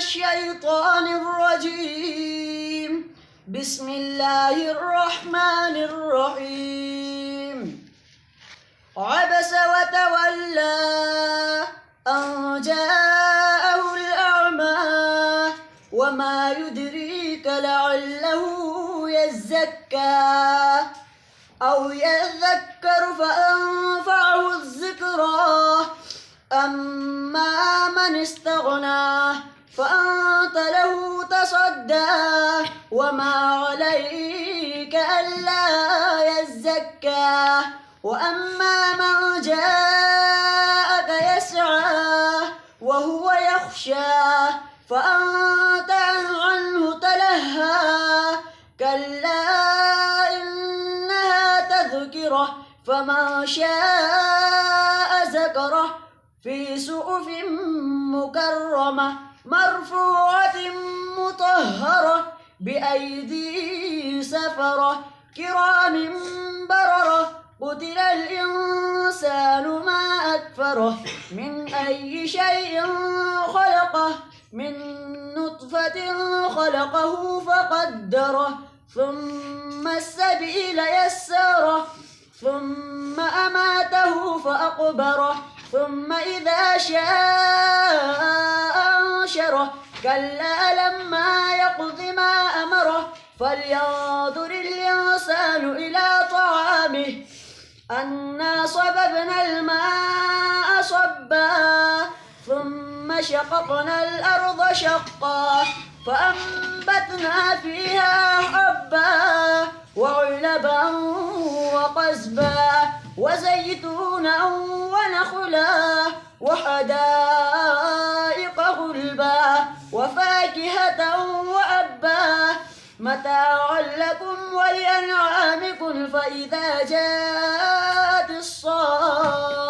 الشيطان الرجيم. بسم الله الرحمن الرحيم. عبس وتولى أن جاءه الأعمى وما يدريك لعله يزكى أو يذكر فأنفعه الذكرى. أما من استغنى فأنت له تصدى وما عليك ألا يزكى. وأما من جاءك يسعى وهو يخشى فأنت عنه تلهى. كلا إنها تذكرة فمن شاء ذكره في صحف مكرمة مرفوعة مطهرة بأيدي سفرة كرام بررة. قتل الإنسان ما أكفره من أي شيء خلقه من نطفة خلقه فقدره ثم السبيل يسره ثم أماته فأقبره ثم إذا شاء أنشره. كلا لما يقض ما أمره فلينظر الإنسان إلى طعامه أنا صببنا الماء صبا ثم شققنا الأرض شقا فأنبتنا فيها حبا وعنبا وقزبا وزيتونا ونخلا وحدائق غلبا وفاكهة وأبا متاعا لكم ولأنعامكم. فإذا جاءت الصاخة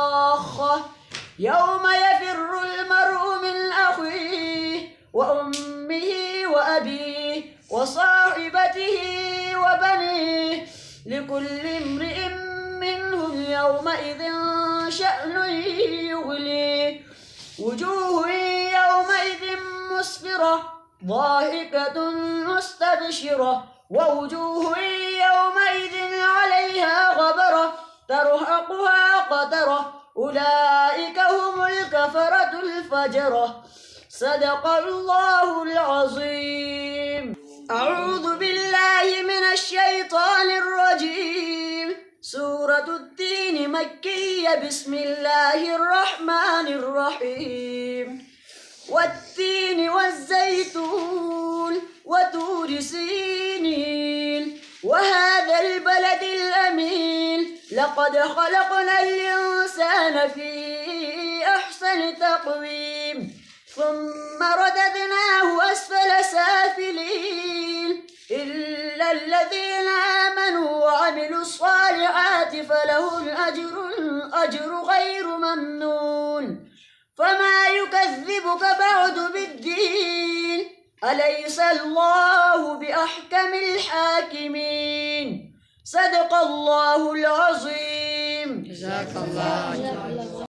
يوم يفر المرء من أخيه وأمه وأبيه وصاحبته وبنيه لكل امرئ منهم يومئذ شأن يغنيه. وجوه يومئذ مسفرة ضاحكة مستبشرة ووجوه يومئذ عليها غبرة ترهقها قترة أولئك هم الكفرة الفجرة. صدق الله العظيم. أعوذ بالله من الشيطان الرجيم. سورة التين مكية. بسم الله الرحمن الرحيم. والتين والزيتون وطور سينين وهذا البلد الأمين لقد خلقنا الإنسان في أحسن تقويم ثم رددناه أسفل سافلين إلا الذين آمنوا وعملوا الصالحات فلهم أجر غير ممنون. فما يكذبك بعد بالدين أليس الله بأحكم الحاكمين. صدق الله العظيم. جزاك الله.